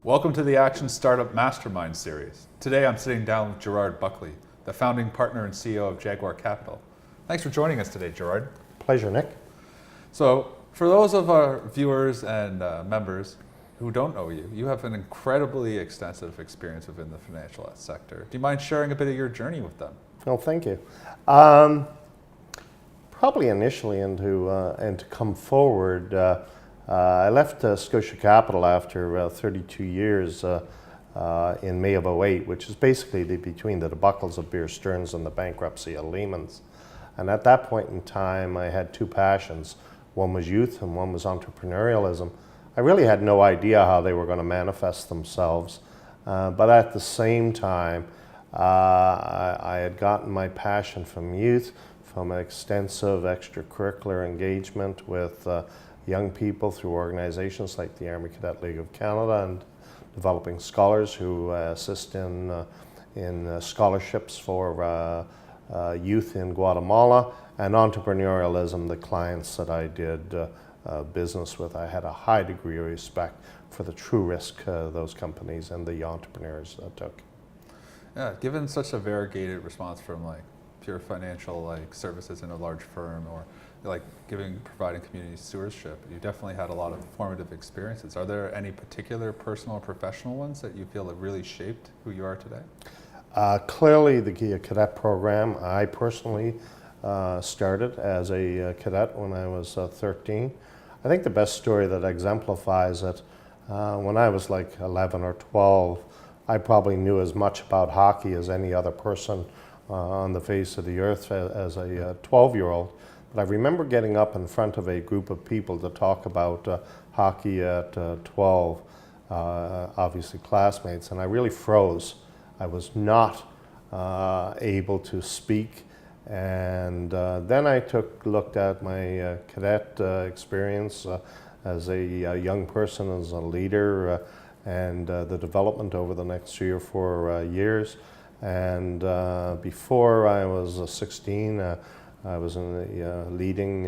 Welcome to the Action Startup Mastermind series. Today I'm sitting down with Gerard Buckley, the founding partner and CEO of Jaguar Capital. Thanks for joining us today, Gerard. Pleasure, Nick. So, for those of our viewers and members who don't know you, you have an incredibly extensive experience within the financial sector. Do you mind sharing a bit of your journey with them? Well, thank you. Probably initially, and to come forward, I left Scotia Capital after 32 years in May of '08, which is basically between the debacles of Bear Stearns and the bankruptcy of Lehman's. And at that point in time, I had two passions. One was youth and one was entrepreneurialism. I really had no idea how they were going to manifest themselves. But at the same time, I had gotten my passion from youth, from extensive extracurricular engagement with young people through organizations like the Army Cadet League of Canada and developing scholars who assist in scholarships for youth in Guatemala, and entrepreneurialism, the clients that I did business with. I had a high degree of respect for the true risk those companies and the entrepreneurs took. Yeah, given such a variegated response from like pure financial like services in a large firm or like providing community stewardship, you definitely had a lot of formative experiences. Are there any particular personal or professional ones that you feel have really shaped who you are today? Clearly the cadet program. I personally started as a cadet when I was 13. I think the best story that exemplifies it, when I was like 11 or 12, I probably knew as much about hockey as any other person on the face of the earth as a 12-year-old. But I remember getting up in front of a group of people to talk about hockey at 12, obviously classmates, and I really froze. I was not able to speak. And then I looked at my cadet experience as a young person, as a leader, and the development over the next 3 or 4 years. And before I was 16, I was in the leading,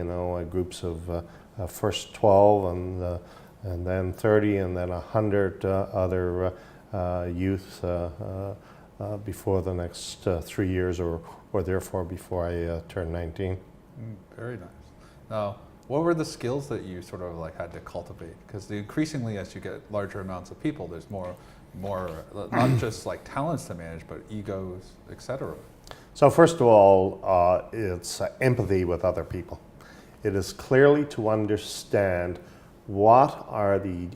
groups of first 12 and then 30 and then 100 other youth before the next 3 years or therefore before I turned 19. Very nice. Now, what were the skills that you sort of like had to cultivate? Because increasingly as you get larger amounts of people, there's more not just like talents to manage, but egos, etc. So first of all, it's empathy with other people. It is clearly to understand what are the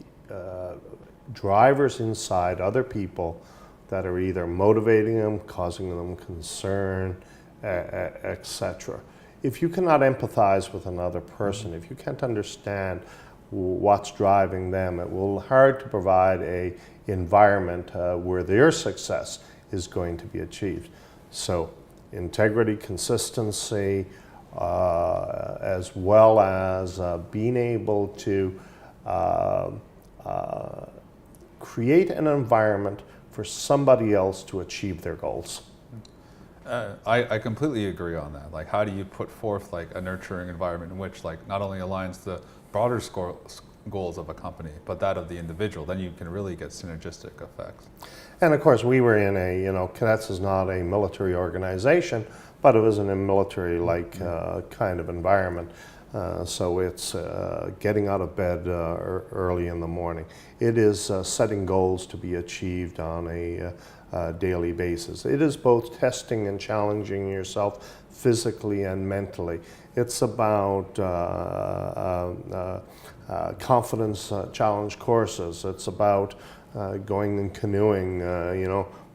drivers inside other people that are either motivating them, causing them concern, etc. If you cannot empathize with another person, if you can't understand what's driving them, it will be hard to provide an environment where their success is going to be achieved. So integrity, consistency, as well as being able to create an environment for somebody else to achieve their goals. I completely agree on that. Like, how do you put forth like a nurturing environment in which like not only aligns the broader goals of a company, but that of the individual? Then you can really get synergistic effects. And of course, we were in a, Cadets is not a military organization, but it was in a military-like kind of environment. So it's getting out of bed early in the morning. It is setting goals to be achieved on a daily basis. It is both testing and challenging yourself physically and mentally. It's about confidence challenge courses. It's about going and canoeing,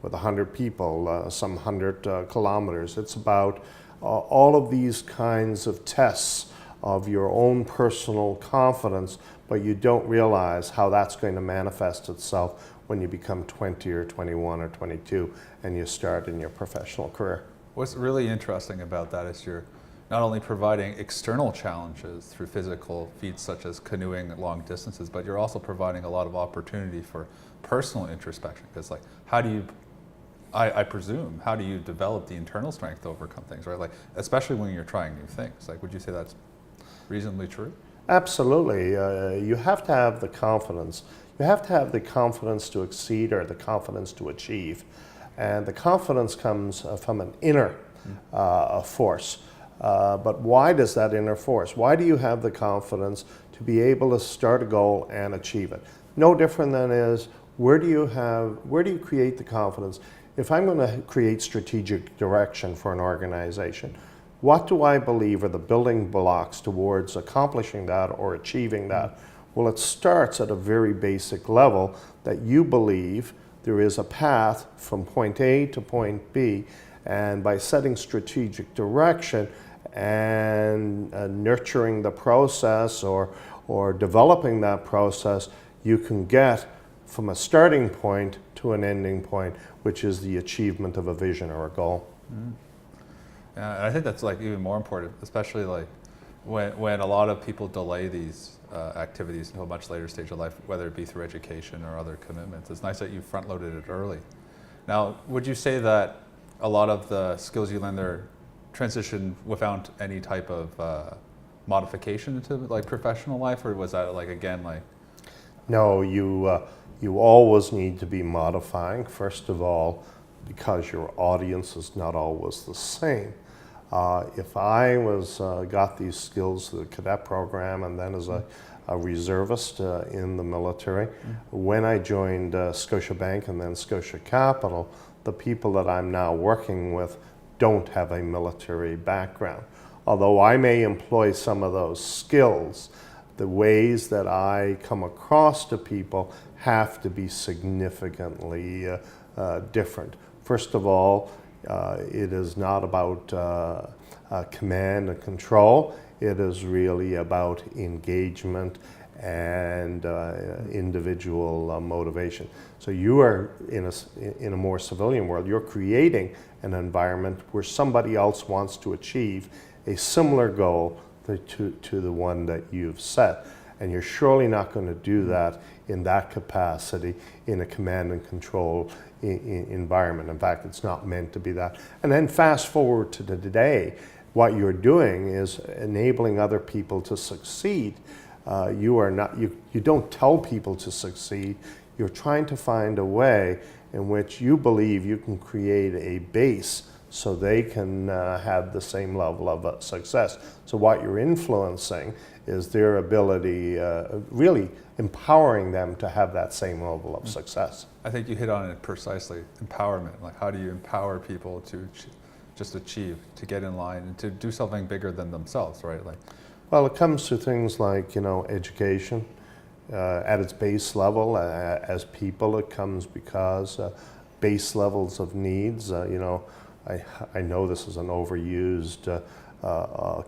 with 100 people, some 100 kilometers. It's about all of these kinds of tests of your own personal confidence, but you don't realize how that's going to manifest itself when you become 20 or 21 or 22 and you start in your professional career. What's really interesting about that is you're not only providing external challenges through physical feats such as canoeing long distances, but you're also providing a lot of opportunity for personal introspection. Because like, how do you, I presume, how do you develop the internal strength to overcome things, right? Like, especially when you're trying new things. Like, would you say that's reasonably true? Absolutely. You have to have the confidence. You have to have the confidence to exceed or the confidence to achieve. And the confidence comes from an inner force. But why does that inner force? Why do you have the confidence to be able to start a goal and achieve it? No different than is, where do you create the confidence? If I'm going to create strategic direction for an organization, what do I believe are the building blocks towards accomplishing that or achieving that? Well, it starts at a very basic level that you believe there is a path from point A to point B, and by setting strategic direction and nurturing the process or developing that process, you can get from a starting point to an ending point, which is the achievement of a vision or a goal. Mm. Yeah, and I think that's like even more important, especially like when a lot of people delay these activities until a much later stage of life, whether it be through education or other commitments. It's nice that you front-loaded it early. Now, would you say that a lot of the skills you learned there transitioned without any type of modification into like professional life, or was that like again like? No, you always need to be modifying. First of all, because your audience is not always the same. If I got these skills through the cadet program and then as a reservist in the military, when I joined Scotiabank and then Scotia Capital, the people that I'm now working with don't have a military background. Although I may employ some of those skills, the ways that I come across to people have to be significantly different. First of all, it is not about command and control. It is really about engagement and individual motivation. So you are in a more civilian world. You're creating an environment where somebody else wants to achieve a similar goal to the one that you've set. And you're surely not going to do that in that capacity in a command and control environment. In fact, it's not meant to be that. And then fast forward to today, what you're doing is enabling other people to succeed. You don't tell people to succeed. You're trying to find a way in which you believe you can create a base so they can have the same level of success. So what you're influencing is their ability, really empowering them to have that same level of success. I think you hit on it precisely, empowerment. Like how do you empower people to just achieve, to get in line and to do something bigger than themselves, right? Like, well, it comes to things like, education at its base level. As people, it comes because base levels of needs, I know this is an overused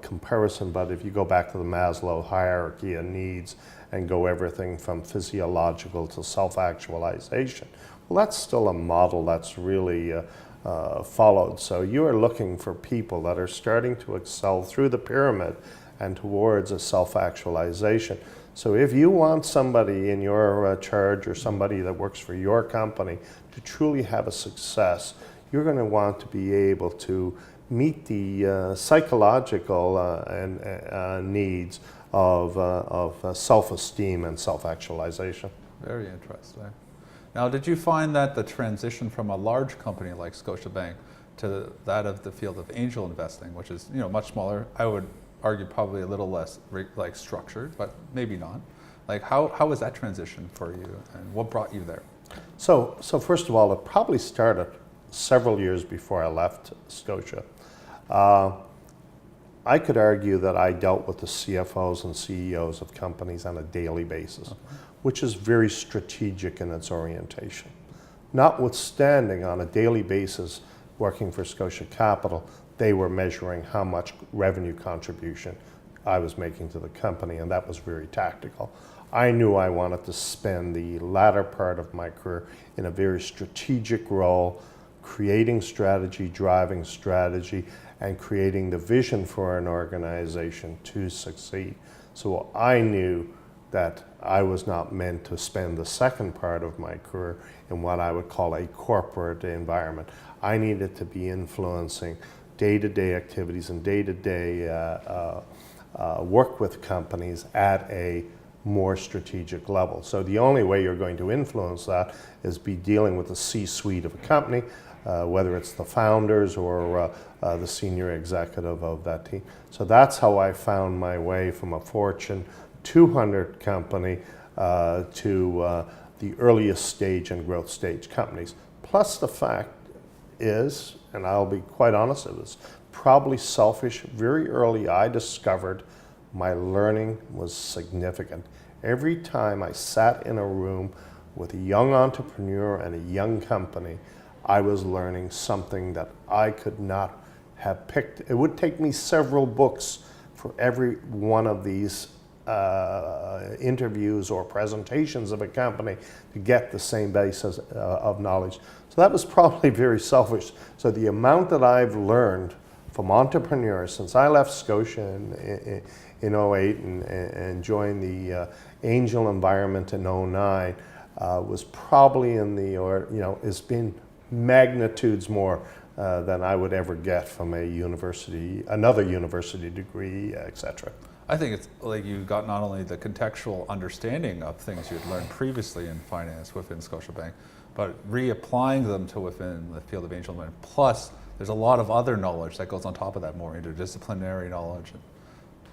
comparison, but if you go back to the Maslow hierarchy of needs and go everything from physiological to self-actualization, well, that's still a model that's really followed. So you are looking for people that are starting to excel through the pyramid and towards a self-actualization. So if you want somebody in your charge or somebody that works for your company to truly have a success, you're going to want to be able to meet the psychological needs of self-esteem and self-actualization. very interesting. Now, did you find that the transition from a large company like Scotiabank to that of the field of angel investing, which is much smaller, I would argue probably a little less like structured, but maybe not. Like how was that transition for you, and what brought you there? So first of all, it probably started several years before I left Scotia. I could argue that I dealt with the CFOs and CEOs of companies on a daily basis, which is very strategic in its orientation. Notwithstanding, on a daily basis, working for Scotia Capital, they were measuring how much revenue contribution I was making to the company, and that was very tactical. I knew I wanted to spend the latter part of my career in a very strategic role, creating strategy, driving strategy, and creating the vision for an organization to succeed. So I knew that I was not meant to spend the second part of my career in what I would call a corporate environment. I needed to be influencing day-to-day activities and day-to-day work with companies at a more strategic level. So the only way you're going to influence that is be dealing with the C-suite of a company, whether it's the founders or the senior executive of that team. So that's how I found my way from a Fortune 200 company to the earliest stage and growth stage companies. Plus the fact is, and I'll be quite honest, it was probably selfish. Very early I discovered my learning was significant. Every time I sat in a room with a young entrepreneur and a young company, I was learning something that I could not have picked. It would take me several books for every one of these interviews or presentations of a company to get the same basis of knowledge. So that was probably very selfish. So the amount that I've learned from entrepreneurs since I left Scotia in 08 and joined the angel environment in 09 was probably in the, or it's been magnitudes more than I would ever get from a university, another university degree, etc. I think it's like you got not only the contextual understanding of things you'd learned previously in finance within Scotiabank, but reapplying them to within the field of angel investment. Plus, there's a lot of other knowledge that goes on top of that, more interdisciplinary knowledge.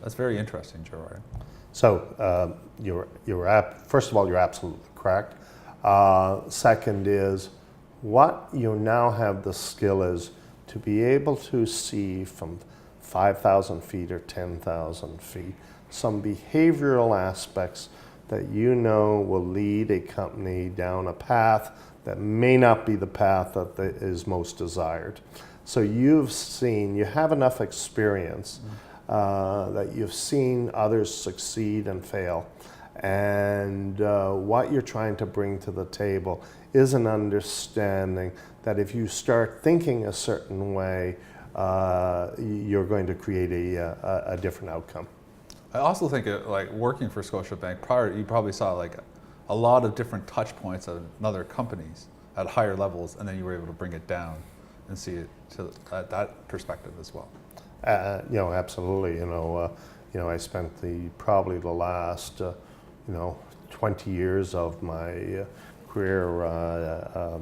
That's very interesting, Gerard. So first of all, you're absolutely correct. Second is, what you now have the skill is to be able to see from 5,000 feet or 10,000 feet some behavioral aspects that will lead a company down a path that may not be the path that is most desired. So you have enough experience that you've seen others succeed and fail. And what you're trying to bring to the table is an understanding that if you start thinking a certain way, you're going to create a different outcome. I also think like working for Scotiabank prior, you probably saw like a lot of different touch points of other companies at higher levels, and then you were able to bring it down and see it at that perspective as well. Absolutely. I spent probably the last 20 years of my career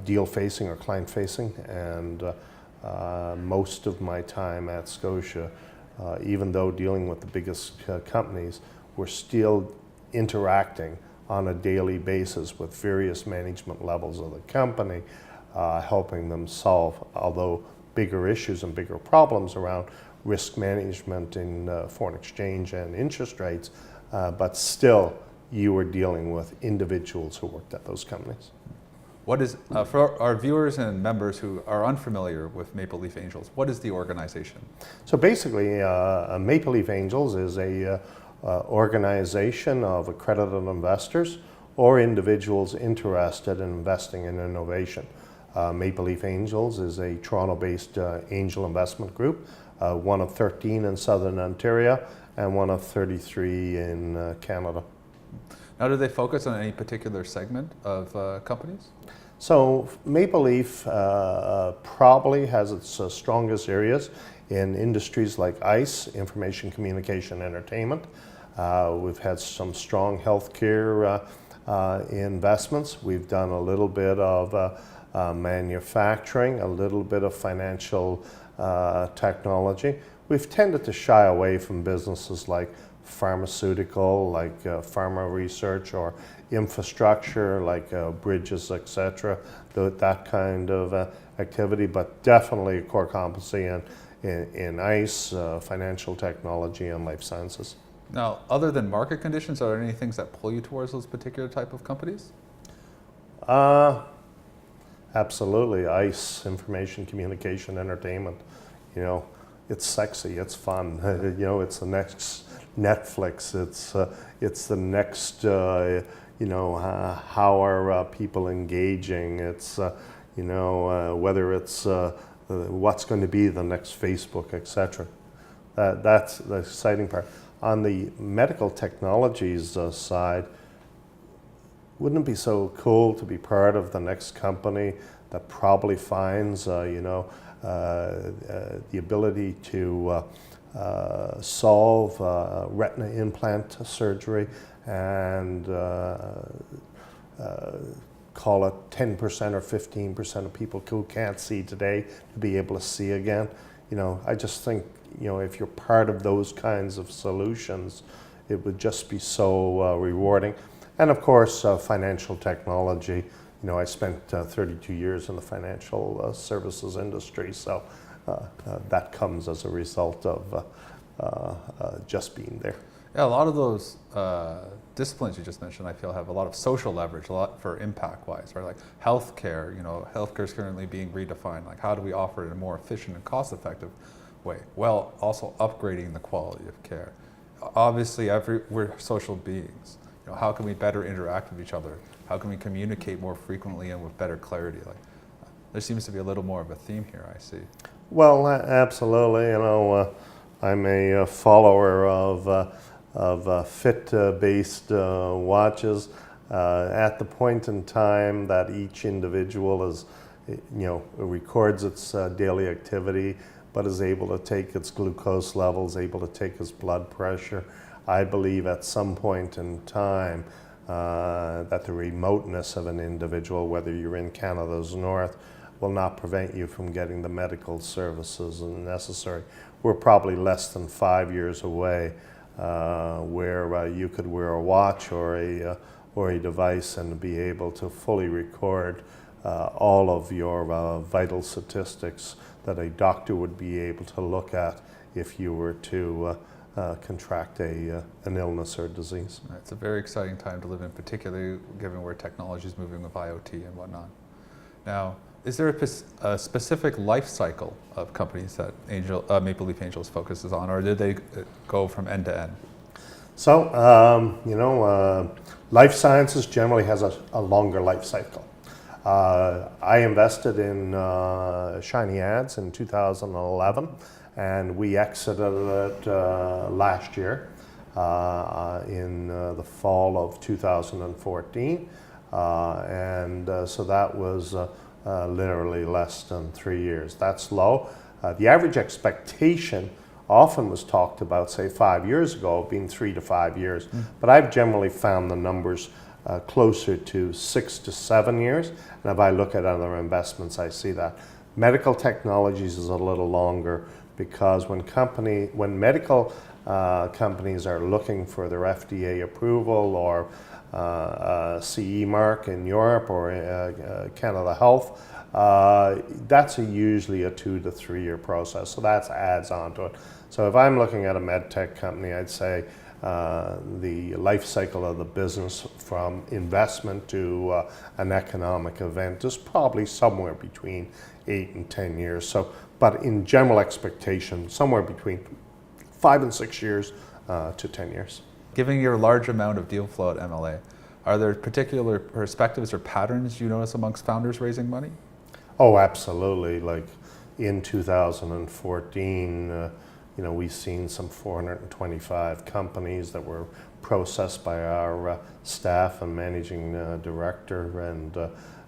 deal facing or client facing, and most of my time at Scotia, even though dealing with the biggest companies, we're still interacting on a daily basis with various management levels of the company, helping them solve, although bigger issues and bigger problems around risk management in foreign exchange and interest rates, but still you were dealing with individuals who worked at those companies. What is, for our viewers and members who are unfamiliar with Maple Leaf Angels, what is the organization? So basically, Maple Leaf Angels is a organization of accredited investors or individuals interested in investing in innovation. Maple Leaf Angels is a Toronto-based angel investment group, one of 13 in Southern Ontario and one of 33 in Canada. Now, do they focus on any particular segment of companies? So Maple Leaf probably has its strongest areas in industries like ICE, information, communication, entertainment. We've had some strong healthcare investments. We've done a little bit of manufacturing, a little bit of financial technology. We've tended to shy away from businesses like pharmaceutical, like pharma research, or infrastructure, like bridges, etc. That kind of activity, but definitely a core competency in ICE, financial technology, and life sciences. Now, other than market conditions, are there any things that pull you towards those particular type of companies? Absolutely. ICE, information, communication, entertainment. It's sexy, it's fun. It's the next Netflix. It's the next. How are people engaging? It's whether it's what's going to be the next Facebook, etc. That's the exciting part. On the medical technologies side, wouldn't it be so cool to be part of the next company that probably finds the ability to solve retina implant surgery and call it 10% or 15% of people who can't see today to be able to see again. You know, I just think, you know, if you're part of those kinds of solutions, it would just be so rewarding. And of course, financial technology. You know, I spent 32 years in the financial services industry, so that comes as a result of just being there. Yeah, a lot of those disciplines you just mentioned, I feel, have a lot of social leverage, a lot for impact-wise, right? Like healthcare, you know, healthcare is currently being redefined. Like, how do we offer it in a more efficient and cost-effective way? Well, also upgrading the quality of care. Obviously, we're social beings. You know, how can we better interact with each other? How can we communicate more frequently and with better clarity? Like, there seems to be a little more of a theme here, I see. Well, absolutely. You know, I'm a follower of fit-based watches. At the point in time that each individual is, you know, records its daily activity, but is able to take its glucose levels, able to take its blood pressure, I believe at some point in time that the remoteness of an individual, whether you're in Canada's north, will not prevent you from getting the medical services necessary. We're probably less than 5 years away where you could wear a watch or a device and be able to fully record all of your vital statistics that a doctor would be able to look at if you were to contract an illness or disease. It's a very exciting time to live in, particularly given where technology is moving with IoT and whatnot. Now, is there a specific life cycle of companies that Maple Leaf Angels focuses on, or did they go from end to end? So, you know, life sciences generally has a longer life cycle. I invested in Shiny Ads in 2011, and we exited it last year in the fall of 2014. So that was literally less than 3 years. That's low. The average expectation often was talked about, say, 5 years ago, being 3 to 5 years. But I've generally found the numbers closer to 6 to 7 years. And if I look at other investments, I see that. Medical technologies is a little longer because when medical companies are looking for their FDA approval or CE mark in Europe or Canada Health, that's usually a 2 to 3 year process. So that adds on to it. So if I'm looking at a med tech company, I'd say the life cycle of the business from investment to an economic event is probably somewhere between 8 and 10 years. So, but in general expectation, somewhere between 5 and 6 years to 10 years. Given your large amount of deal flow at MLA, are there particular perspectives or patterns you notice amongst founders raising money? Oh, absolutely. Like in 2014, you know, we've seen some 425 companies that were processed by our staff and managing director,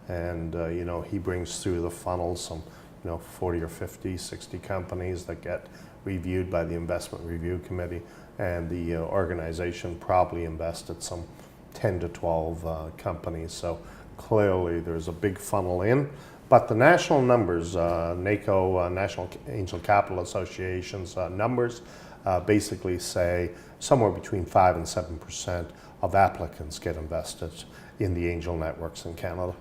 and you know, he brings through the funnel some, you know, 40 or 50, 60 companies that get reviewed by the investment review committee, and the organization probably invested some 10 to 12 companies. So clearly there's a big funnel in. But the national numbers, NACO, National Angel Capital Association's numbers basically say somewhere between 5 and 7% of applicants get invested in the angel networks in Canada.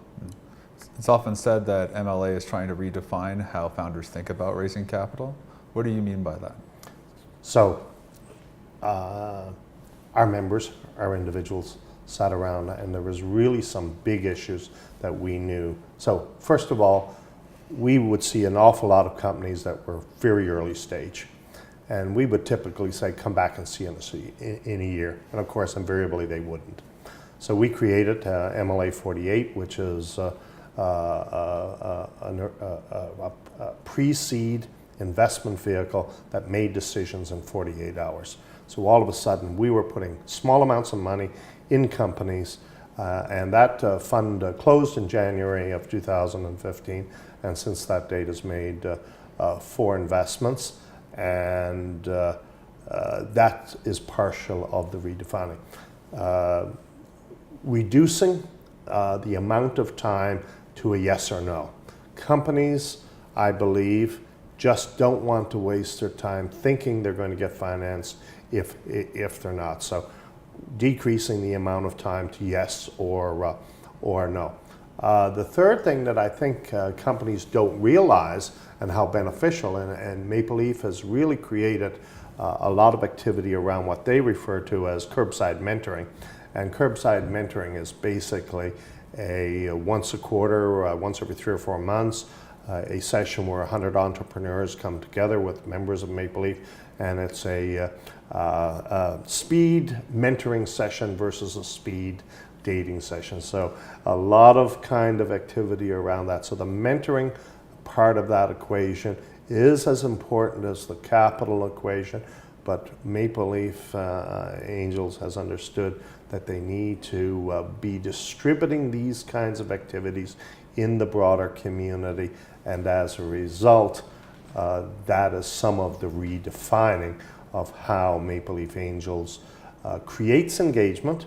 It's often said that MLA is trying to redefine how founders think about raising capital. What do you mean by that? So our members, our individuals, sat around, and there was really some big issues that we knew. So first of all, we would see an awful lot of companies that were very early stage, and we would typically say, come back and see us in a year. And of course, invariably they wouldn't. So we created MLA 48, which is a pre-seed investment vehicle that made decisions in 48 hours. So all of a sudden, we were putting small amounts of money in companies, and that fund closed in January of 2015, and since that date has made for investments, and that is partial of the redefining. Reducing the amount of time to a yes or no. Companies, I believe, just don't want to waste their time thinking they're going to get financed if they're not. So decreasing the amount of time to yes or no. The third thing that I think companies don't realize, and how beneficial, and Maple Leaf has really created a lot of activity around what they refer to as curbside mentoring. And curbside mentoring is basically a once a quarter, once every 3 or 4 months, a session where 100 entrepreneurs come together with members of Maple Leaf, and it's a speed mentoring session versus a speed dating session. So a lot of kind of activity around that. So the mentoring part of that equation is as important as the capital equation, but Maple Leaf Angels has understood that they need to be distributing these kinds of activities in the broader community, and as a result, that is some of the redefining of how Maple Leaf Angels creates engagement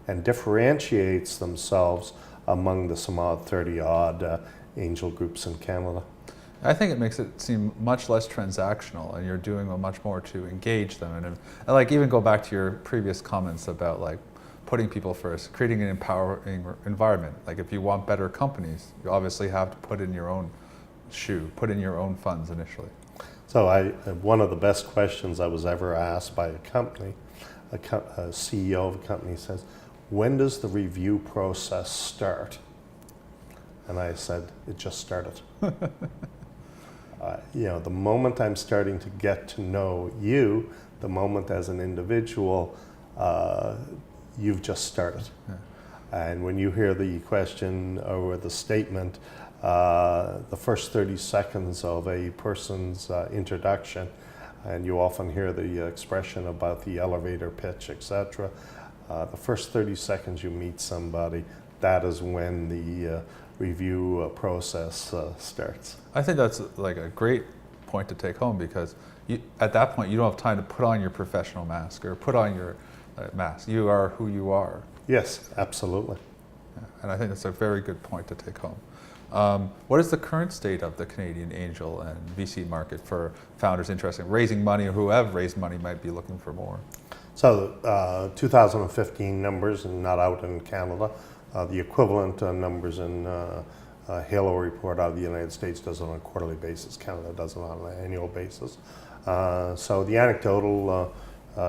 and differentiates themselves among the some odd 30-odd angel groups in Canada. I think it makes it seem much less transactional, and you're doing much more to engage them, and like even go back to your previous comments about like putting people first, creating an empowering environment. Like if you want better companies, you obviously have to put in your own shoe, put in your own funds initially. So one of the best questions I was ever asked by a company, a CEO of a company says, "When does the review process start?" And I said, "It just started." The moment I'm starting to get to know you, the moment as an individual, you've just started. Yeah. And when you hear the question or the statement, the first 30 seconds of a person's introduction, and you often hear the expression about the elevator pitch, etc. The first 30 seconds you meet somebody, that is when the review process starts. I think that's like a great point to take home, because at that point you don't have time to put on your professional mask or put on your mask. You are who you are. Yes, absolutely. Yeah, and I think that's a very good point to take home. What is the current state of the Canadian angel and VC market for founders interested in raising money, or who have raised money might be looking for more? So 2015 numbers, and not out in Canada. The equivalent numbers in Halo report out of the United States does it on a quarterly basis. Canada does it on an annual basis. So the anecdotal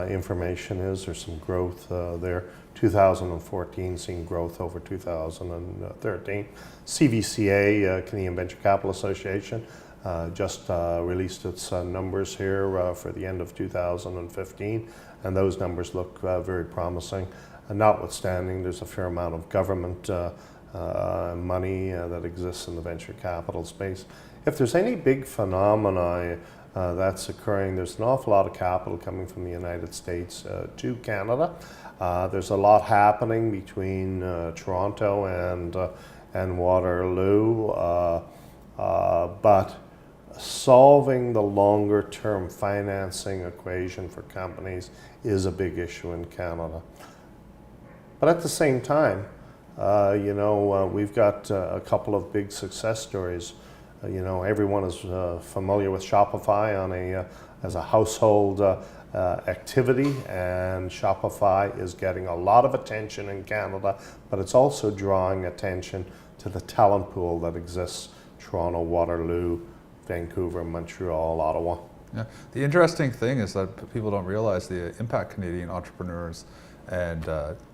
information is there's some growth there. 2014 seeing growth over 2013. CVCA, Canadian Venture Capital Association, just released its numbers here for the end of 2015, and those numbers look very promising. Notwithstanding, there's a fair amount of government money that exists in the venture capital space. If there's any big phenomena that's occurring, there's an awful lot of capital coming from the United States to Canada. There's a lot happening between Toronto and Waterloo, but solving the longer term financing equation for companies is a big issue in Canada. But at the same time, we've got a couple of big success stories. Everyone is familiar with Shopify as a household activity, and Shopify is getting a lot of attention in Canada, but it's also drawing attention to the talent pool that exists: Toronto, Waterloo, Vancouver, Montreal, Ottawa. Yeah. The interesting thing is that people don't realize the impact Canadian entrepreneurs and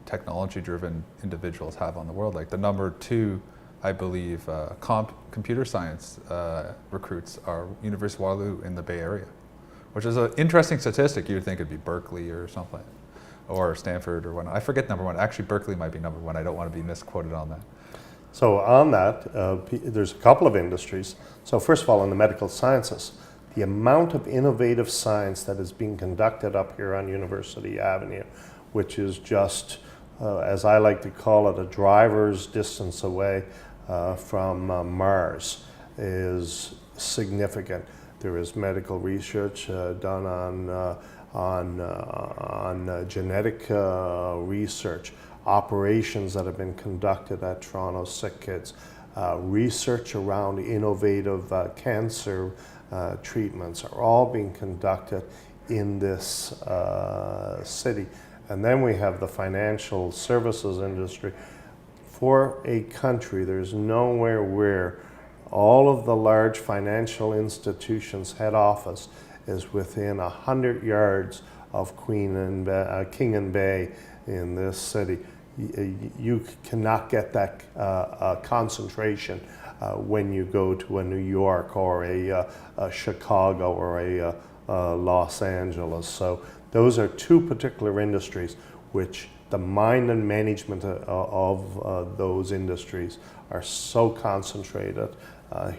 technology-driven individuals have on the world. Like the number 2, I believe, computer science recruits are University of Waterloo in the Bay Area, which is an interesting statistic. You would think it'd be Berkeley or something, or Stanford or whatnot. I forget number 1. Actually, Berkeley might be number 1. I don't want to be misquoted on that. So on that, there's a couple of industries. So first of all, in the medical sciences, the amount of innovative science that is being conducted up here on University Avenue, which is just, as I like to call it, a driver's distance away from Mars, is significant. There is medical research done on genetic research, operations that have been conducted at Toronto Sick Kids, research around innovative cancer treatments are all being conducted in this city. And then we have the financial services industry. For a country, there's nowhere where all of the large financial institutions' head office is within 100 yards of King and Bay in this city. You cannot get that concentration when you go to a New York or a Chicago or a Los Angeles. So those are two particular industries which the mind and management of those industries are so concentrated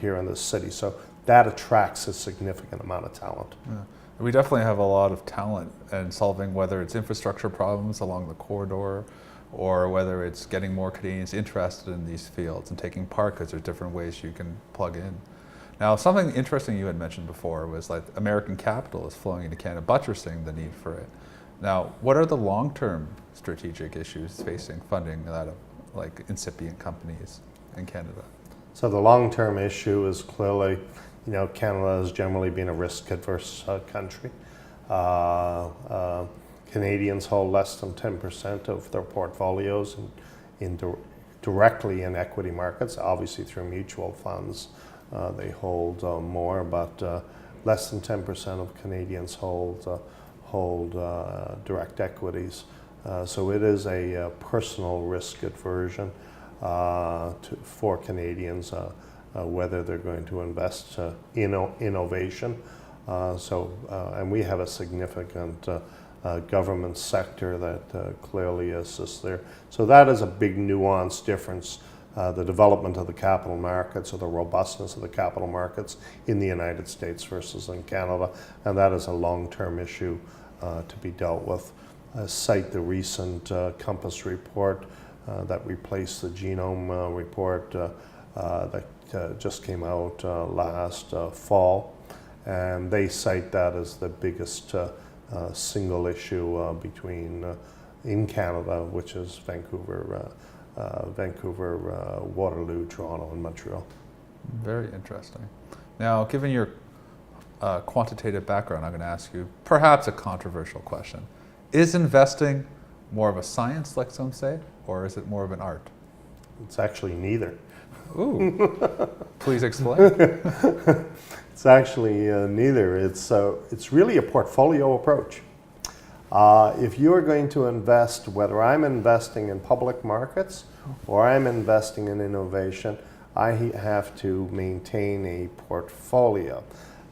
here in the city. So that attracts a significant amount of talent. Yeah. We definitely have a lot of talent in solving whether it's infrastructure problems along the corridor or whether it's getting more Canadians interested in these fields and taking part because there's different ways you can plug in. Now, something interesting you had mentioned before was like American capital is flowing into Canada, buttressing the need for it. Now, what are the long-term strategic issues facing funding that of like incipient companies in Canada? So the long-term issue is clearly, Canada has generally been a risk-adverse country. Canadians hold less than 10% of their portfolios directly in equity markets. Obviously, through mutual funds, they hold more, but less than 10% of Canadians hold direct equities. So it is a personal risk aversion for Canadians, whether they're going to invest in innovation. And we have a significant government sector that clearly assists there. So that is a big nuance difference, the development of the capital markets or the robustness of the capital markets in the United States versus in Canada. And that is a long-term issue to be dealt with. Cite the recent Compass report that replaced the genome report that just came out last fall. And they cite that as the biggest single issue in Canada, which is Vancouver, Waterloo, Toronto, and Montreal. Very interesting. Now, given your quantitative background, I'm going to ask you perhaps a controversial question. Is investing more of a science, like some say, or is it more of an art? It's actually neither. Ooh, please explain. It's actually neither. It's really a portfolio approach. If you are going to invest, whether I'm investing in public markets or I'm investing in innovation, I have to maintain a portfolio.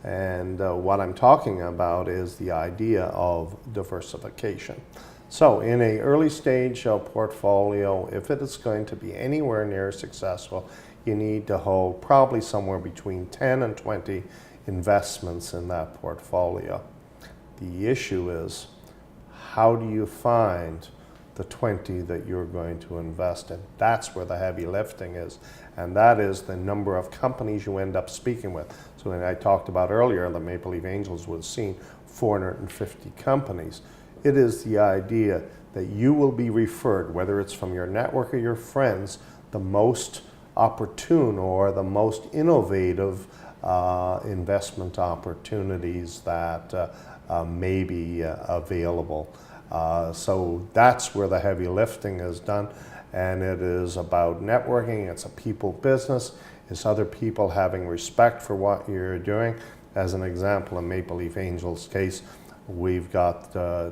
And what I'm talking about is the idea of diversification. So in an early stage portfolio, if it is going to be anywhere near successful, you need to hold probably somewhere between 10 and 20 investments in that portfolio. The issue is, how do you find the 20 that you're going to invest in? That's where the heavy lifting is. And that is the number of companies you end up speaking with. So when I talked about earlier, the Maple Leaf Angels was seen 450 companies. It is the idea that you will be referred, whether it's from your network or your friends, the most opportune or the most innovative investment opportunities that may be available. So that's where the heavy lifting is done. And it is about networking. It's a people business. It's other people having respect for what you're doing. As an example, in Maple Leaf Angels' case, we've got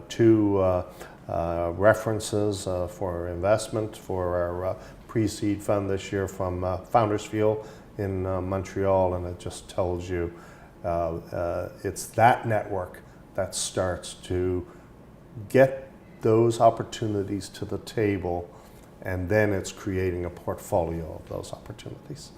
two references for investment for our pre-seed fund this year from Founders Field in Montreal, and it just tells you it's that network that starts to get those opportunities to the table, and then it's creating a portfolio of those opportunities.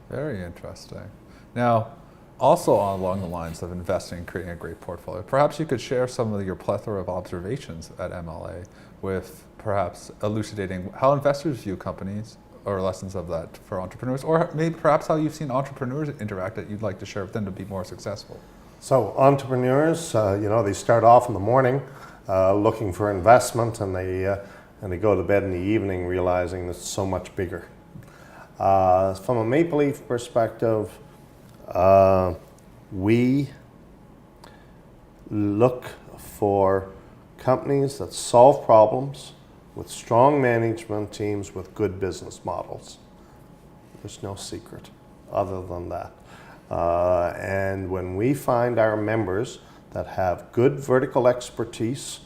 Very interesting. Now, also along the lines of investing and creating a great portfolio, perhaps you could share some of your plethora of observations at MLA with perhaps elucidating how investors view companies or lessons of that for entrepreneurs, or maybe perhaps how you've seen entrepreneurs interact that you'd like to share with them to be more successful? So entrepreneurs, they start off in the morning looking for investment, and they go to bed in the evening realizing it's so much bigger. From a Maple Leaf perspective, we look for companies that solve problems with strong management teams with good business models. There's no secret other than that. And when we find our members that have good vertical expertise,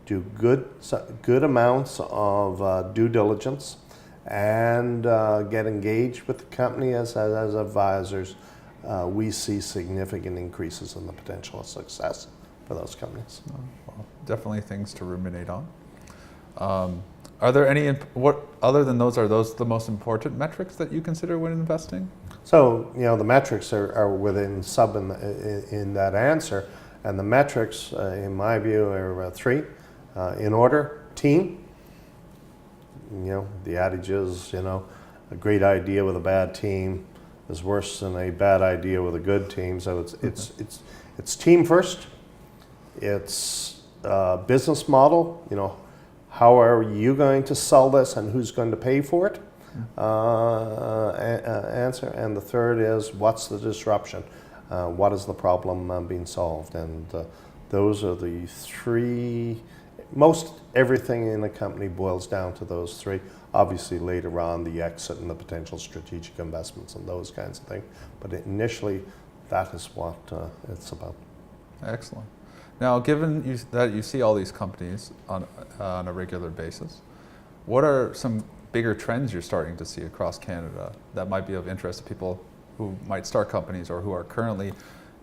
do good amounts of due diligence, and get engaged with the company as advisors, we see significant increases in the potential of success for those companies. Well, definitely things to ruminate on. Are there any, other than those, are those the most important metrics that you consider when investing? So, the metrics are within in that answer, and the metrics, in my view, are three. In order: team. The adage is, a great idea with a bad team is worse than a bad idea with a good team. So it's team first. It's business model. How are you going to sell this, and who's going to pay for it? Answer. And the third is, what's the disruption? What is the problem being solved? And those are the three. Most everything in a company boils down to those three. Obviously, later on, the exit and the potential strategic investments and those kinds of things. But initially, that is what it's about. Excellent. Now, given that you see all these companies on a regular basis, what are some bigger trends you're starting to see across Canada that might be of interest to people who might start companies or who are currently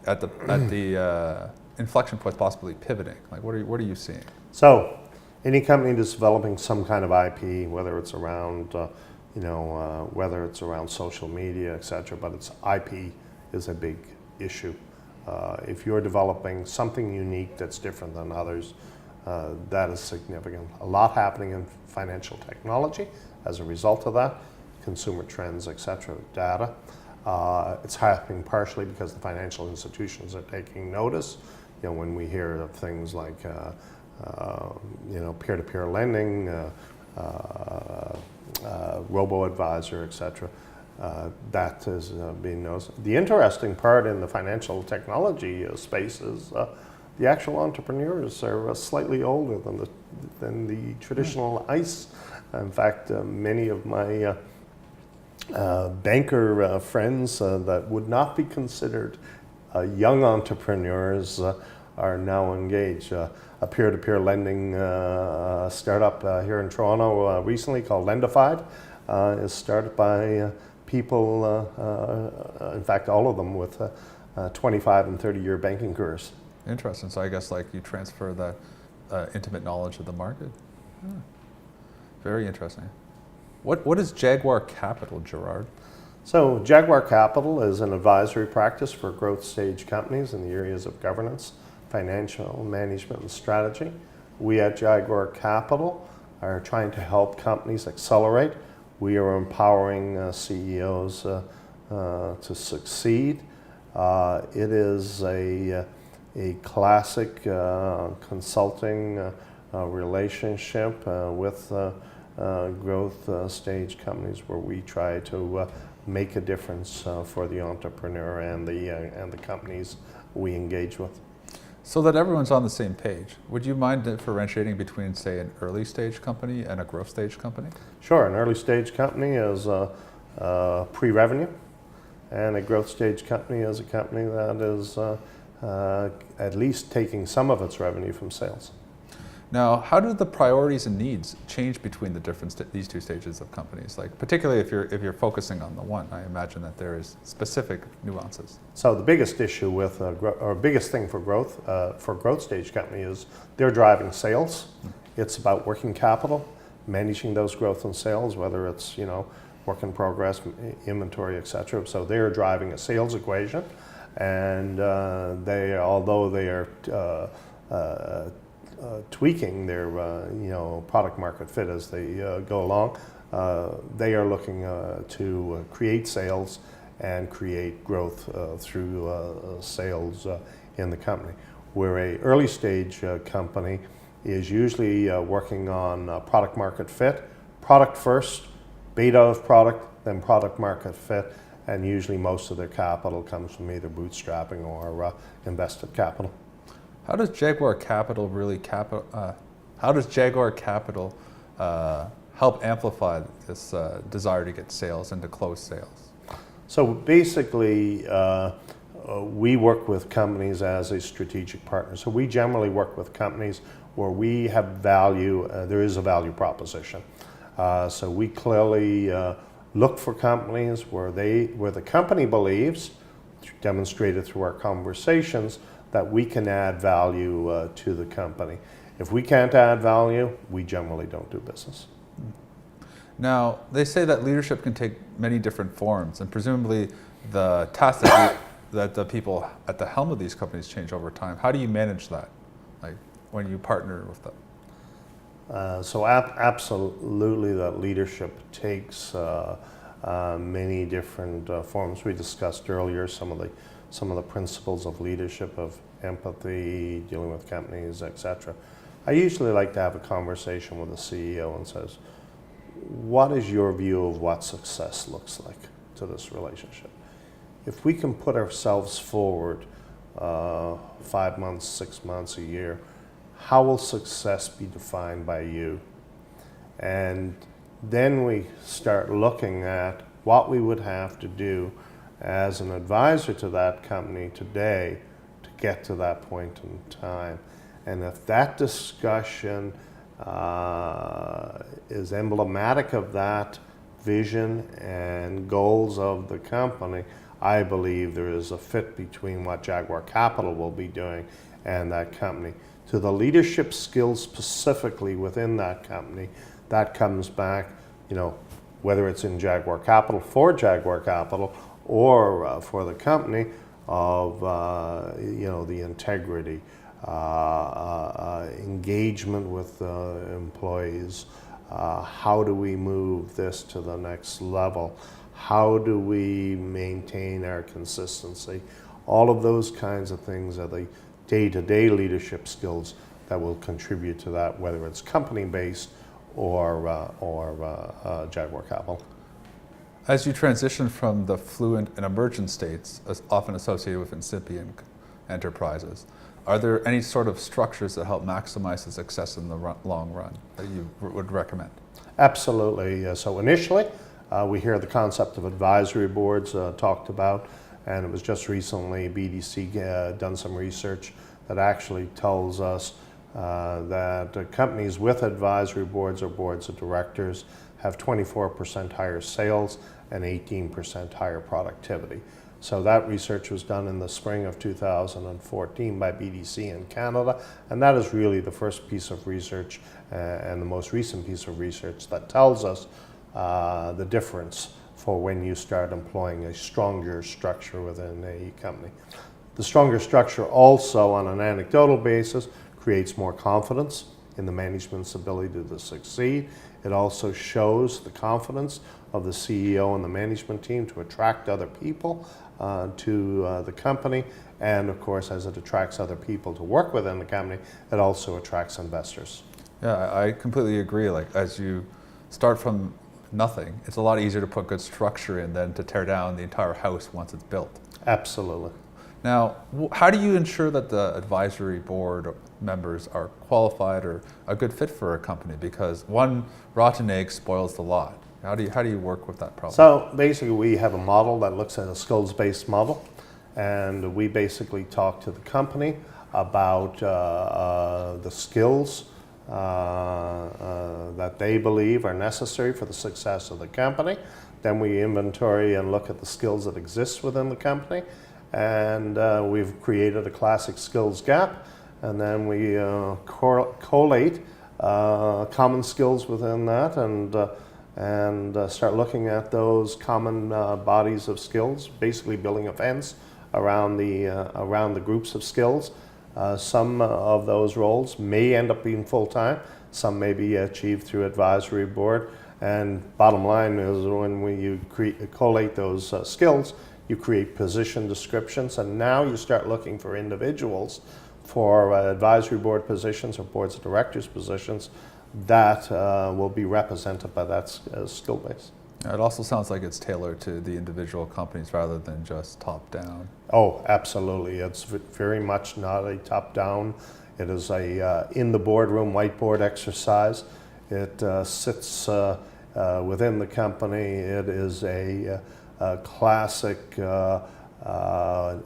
at the inflection point, possibly pivoting? Like, what are you seeing? So, any company that's developing some kind of IP, whether it's around, whether it's around social media, etc., but it's IP is a big issue. If you're developing something unique that's different than others, that is significant. A lot happening in financial technology as a result of that, consumer trends, etc., data. It's happening partially because the financial institutions are taking notice. When we hear of things like peer-to-peer lending, robo-advisor, etc., that is being noticed. The interesting part in the financial technology space is the actual entrepreneurs are slightly older than the traditional ICE. In fact, many of my banker friends that would not be considered young entrepreneurs are now engaged. A peer-to-peer lending startup here in Toronto recently called Lendified is started by people, in fact all of them with 25 and 30-year banking careers. Interesting. So I guess you transfer that intimate knowledge of the market. Yeah. Very interesting. What is Jaguar Capital, Gerard? So Jaguar Capital is an advisory practice for growth stage companies in the areas of governance, financial management, and strategy. We at Jaguar Capital are trying to help companies accelerate. We are empowering CEOs to succeed. It is a classic consulting relationship with growth stage companies where we try to make a difference for the entrepreneur and the companies we engage with. So that everyone's on the same page, would you mind differentiating between, say, an early stage company and a growth stage company? Sure. An early stage company is pre-revenue, and a growth stage company is a company that is at least taking some of its revenue from sales. Now, how do the priorities and needs change between the these two stages of companies? Particularly if you're focusing on the one, I imagine that there is specific nuances. So the biggest issue with, or biggest thing for growth stage company is they're driving sales. It's about working capital, managing those growth and sales, whether it's work in progress, inventory, etc. So they're driving a sales equation, and although they are tweaking their product market fit as they go along. they are looking to create sales and create growth through sales in the company. Where a early stage company is usually working on product market fit, product first, beta of product, then product market fit, and usually most of their capital comes from either bootstrapping or invested capital. How does Jaguar Capital help amplify this desire to get sales and to close sales? So basically, we work with companies as a strategic partner. So we generally work with companies where we have value, there is a value proposition. So we clearly look for companies where the company believes, demonstrated through our conversations, that we can add value to the company. If we can't add value, we generally don't do business. Now, they say that leadership can take many different forms, and presumably the tasks that the people at the helm of these companies change over time. How do you manage that, like when you partner with them? So absolutely, that leadership takes many different forms. We discussed earlier some of the principles of leadership, of empathy, dealing with companies, etc. I usually like to have a conversation with the CEO and says, what is your view of what success looks like to this relationship? If we can put ourselves forward 5 months, 6 months, a year, how will success be defined by you? And then we start looking at what we would have to do as an advisor to that company today to get to that point in time. And if that discussion is emblematic of that vision and goals of the company, I believe there is a fit between what Jaguar Capital will be doing and that company. To the leadership skills specifically within that company, that comes back, whether it's in Jaguar Capital, for Jaguar Capital, or for the company, of the integrity, engagement with employees. How do we move this to the next level? How do we maintain our consistency? All of those kinds of things are the day-to-day leadership skills that will contribute to that, whether it's company-based or Jaguar Capital. As you transition from the fluent and emergent states, often associated with incipient enterprises, are there any sort of structures that help maximize the success in the long run that you would recommend? Absolutely. So initially, we hear the concept of advisory boards talked about, and it was just recently BDC done some research that actually tells us that companies with advisory boards or boards of directors have 24% higher sales and 18% higher productivity. So that research was done in the spring of 2014 by BDC in Canada, and that is really the first piece of research and the most recent piece of research that tells us the difference for when you start employing a stronger structure within a company. The stronger structure also, on an anecdotal basis, creates more confidence in the management's ability to succeed. It also shows the confidence of the CEO and the management team to attract other people to the company. And of course, as it attracts other people to work within the company, it also attracts investors. Yeah, I completely agree. Like, as you start from nothing, it's a lot easier to put good structure in than to tear down the entire house once it's built. Absolutely. Now, how do you ensure that the advisory board members are qualified or a good fit for a company? Because one rotten egg spoils the lot. How do you work with that problem? So basically, we have a model that looks at a skills-based model, and we basically talk to the company about the skills that they believe are necessary for the success of the company. Then we inventory and look at the skills that exist within the company, and we've created a classic skills gap, and then we collate common skills within that and start looking at those common bodies of skills, basically building a fence around the groups of skills. Some of those roles may end up being full-time, some may be achieved through advisory board, And bottom line is you collate those skills, you create position descriptions, and now you start looking for individuals for advisory board positions or boards of directors positions that will be represented by that skill base. It also sounds like it's tailored to the individual companies rather than just top down. Oh, absolutely. It's very much not a top down. It is a in the boardroom whiteboard exercise. It sits within the company. It is a classic,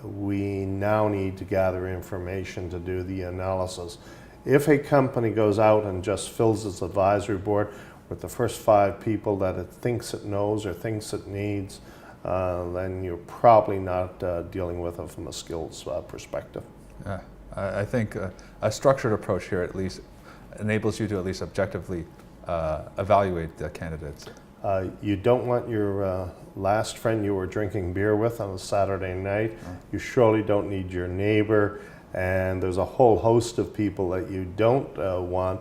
we now need to gather information to do the analysis. If a company goes out and just fills its advisory board with the first 5 people that it thinks it knows or thinks it needs, then you're probably not dealing with it from a skills perspective. Yeah, I think a structured approach here at least enables you to at least objectively evaluate the candidates. You don't want your last friend you were drinking beer with on a Saturday night. You surely don't need your neighbor, and there's a whole host of people that you don't want,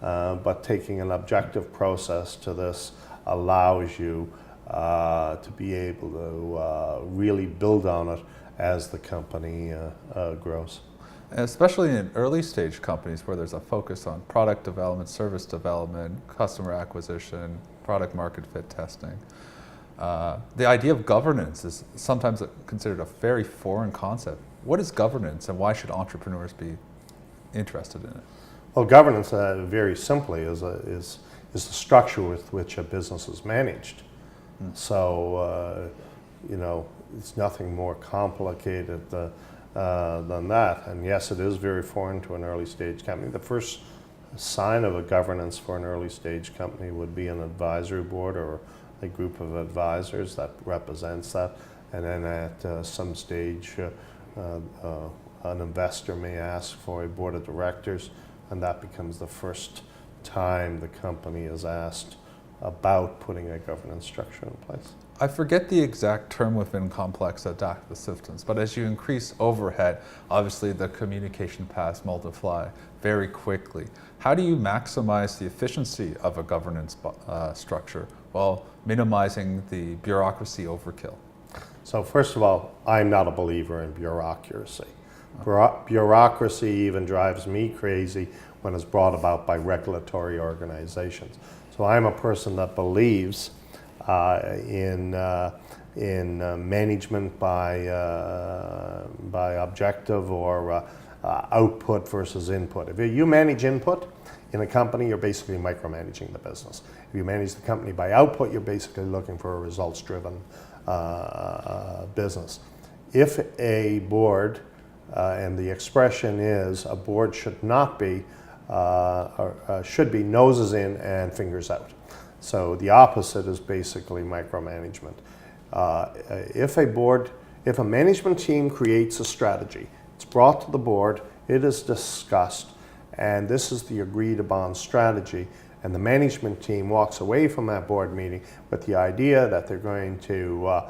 but taking an objective process to this allows you to be able to really build on it as the company grows. And especially in early stage companies where there's a focus on product development, service development, customer acquisition, product market fit testing. The idea of governance is sometimes considered a very foreign concept. What is governance and why should entrepreneurs be interested in it? Well, governance, very simply, is the structure with which a business is managed. So, it's nothing more complicated than that. And yes, it is very foreign to an early stage company. The first sign of a governance for an early stage company would be an advisory board or a group of advisors that represents that. And then at some stage, an investor may ask for a board of directors, and that becomes the first time the company is asked about putting a governance structure in place. I forget the exact term within complex adaptive systems, but as you increase overhead, obviously the communication paths multiply very quickly. How do you maximize the efficiency of a governance structure while minimizing the bureaucracy overkill? So first of all, I'm not a believer in bureaucracy. Bureaucracy even drives me crazy when it's brought about by regulatory organizations. So I'm a person that believes in management by objective or output versus input. If you manage input in a company, you're basically micromanaging the business. If you manage the company by output, you're basically looking for a results-driven business. If a board, and the expression is a board should not be, should be noses in and fingers out. So the opposite is basically micromanagement. If a management team creates a strategy, it's brought to the board, it is discussed, and this is the agreed upon strategy, and the management team walks away from that board meeting with the idea that they're going to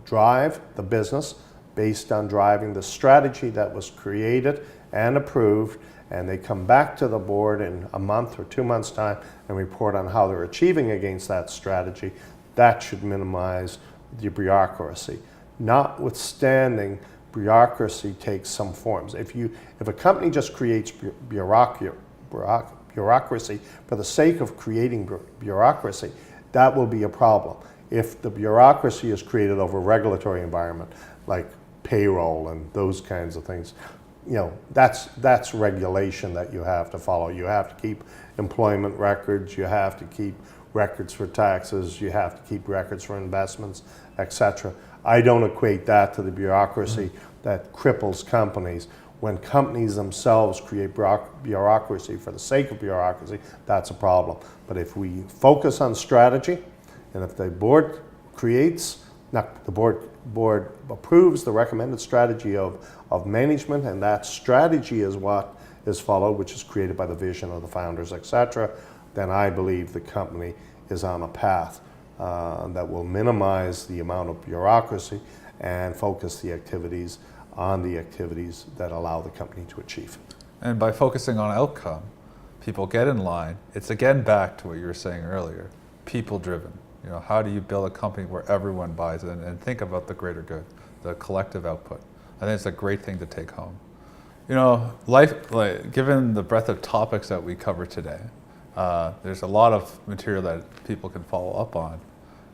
drive the business based on driving the strategy that was created and approved, and they come back to the board in a month or 2 months' time and report on how they're achieving against that strategy. That should minimize the bureaucracy. Notwithstanding, bureaucracy takes some forms. If a company just creates bureaucracy for the sake of creating bureaucracy, that will be a problem. If the bureaucracy is created over a regulatory environment, like payroll and those kinds of things, that's regulation that you have to follow. You have to keep employment records, you have to keep records for taxes, you have to keep records for investments, etc. I don't equate that to the bureaucracy that cripples companies. When companies themselves create bureaucracy for the sake of bureaucracy, that's a problem. But if we focus on strategy, and if the board board approves the recommended strategy of management, and that strategy is what is followed, which is created by the vision of the founders, etc., then I believe the company is on a path that will minimize the amount of bureaucracy and focus the activities on the activities that allow the company to achieve. And by focusing on outcome, People get in line. It's again back to what you were saying earlier, people driven. You know, how do you build a company where everyone buys in and think about the greater good, the collective output? I think it's a great thing to take home. You know, life, like, given the breadth of topics that we cover today, there's a lot of material that people can follow up on.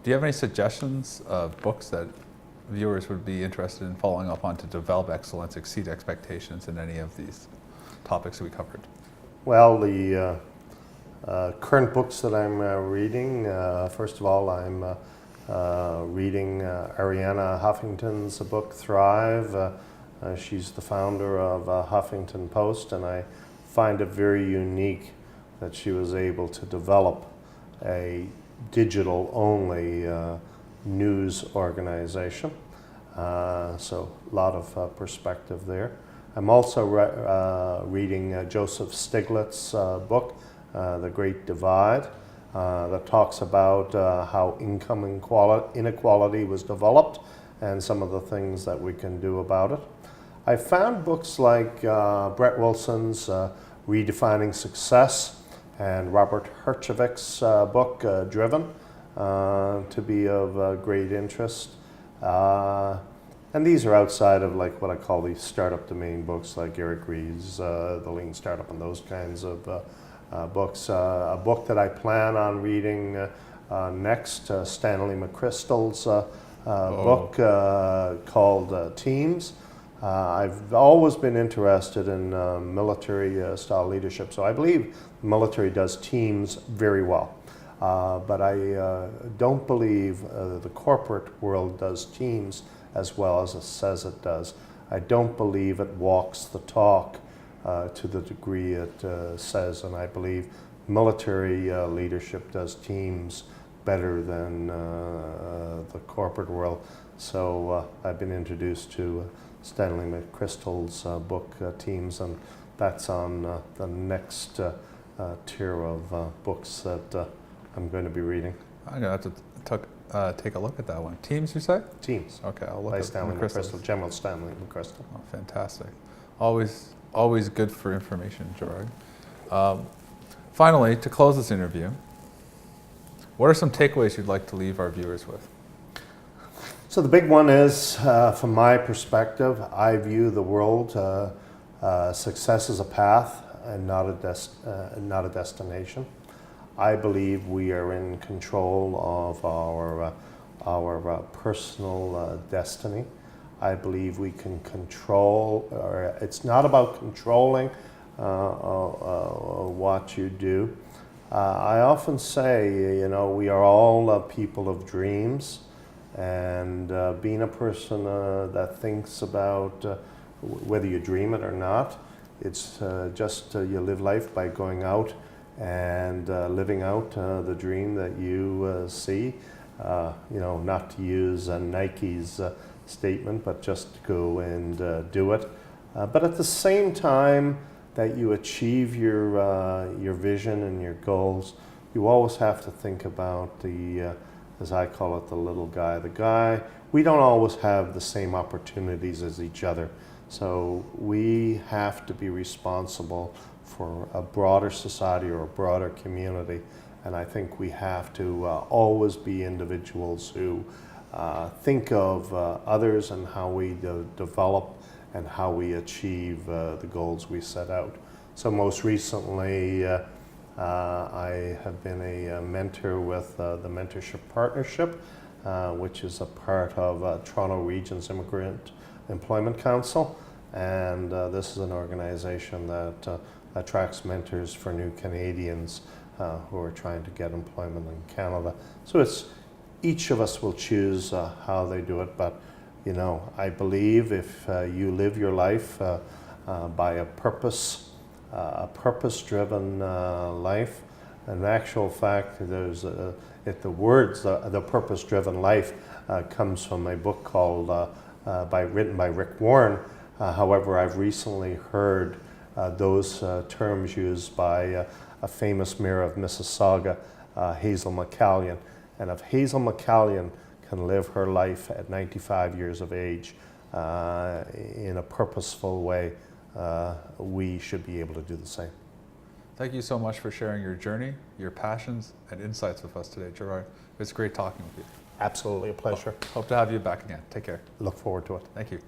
Do you have any suggestions of books that viewers would be interested in following up on to develop excellence, exceed expectations in any of these topics that we covered? Well, the current books that I'm reading, first of all, I'm reading Arianna Huffington's book, Thrive. She's the founder of Huffington Post, and I find it very unique that she was able to develop a digital-only news organization. So a lot of perspective there. I'm also reading Joseph Stiglitz's book, The Great Divide, that talks about how income inequality was developed and some of the things that we can do about it. I found books like Brett Wilson's Redefining Success and Robert Herjavec's book, Driven, to be of great interest. And these are outside of like what I call the startup domain books, like Eric Ries's The Lean Startup and those kinds of books. A book that I plan on reading next, Stanley McChrystal's book called Teams. I've always been interested in military style leadership, so I believe the military does teams very well. But I don't believe the corporate world does teams as well as it says it does. I don't believe it walks the talk to the degree it says, and I believe military leadership does teams better than the corporate world. So I've been introduced to Stanley McChrystal's book, Teams, and that's on the next tier of books that I'm going to be reading. I'm going to have to take a look at that one. Teams, you say? Teams. Okay, I'll look by at Stanley McChrystal's. McChrystal, General Stanley McChrystal. Oh, fantastic. Always good for information, Gerard. Finally, to close this interview, what are some takeaways you'd like to leave our viewers with? So the big one is, from my perspective, I view the world, success as a path and not a destination. I believe we are in control of our personal destiny. I believe we can control, or it's not about controlling what you do. I often say, you know, we are all people of dreams, and being a person that thinks about whether you dream it or not, it's just you live life by going out and living out the dream that you see. You know, not to use Nike's statement, but just to go and do it. But at the same time that you achieve your vision and your goals, you always have to think about the, as I call it, the little guy. The guy, we don't always have the same opportunities as each other. So we have to be responsible for a broader society or a broader community. And I think we have to always be individuals who think of others and how we develop and how we achieve the goals we set out. So most recently, I have been a mentor with the Mentorship Partnership, which is a part of Toronto Region's Immigrant Employment Council. And this is an organization that attracts mentors for new Canadians who are trying to get employment in Canada. So it's each of us will choose how they do it, but you know, I believe if you live your life by a purpose-driven life, in actual fact, there's the words, the purpose-driven life comes from a book called written by Rick Warren. However, I've recently heard those terms used by a famous mayor of Mississauga, Hazel McCallion. And if Hazel McCallion can live her life at 95 years of age in a purposeful way, we should be able to do the same. Thank you so much for sharing your journey, your passions, and insights with us today, Gerard. It's great talking with you. Absolutely a pleasure. Hope to have you back again. Take care. Look forward to it. Thank you.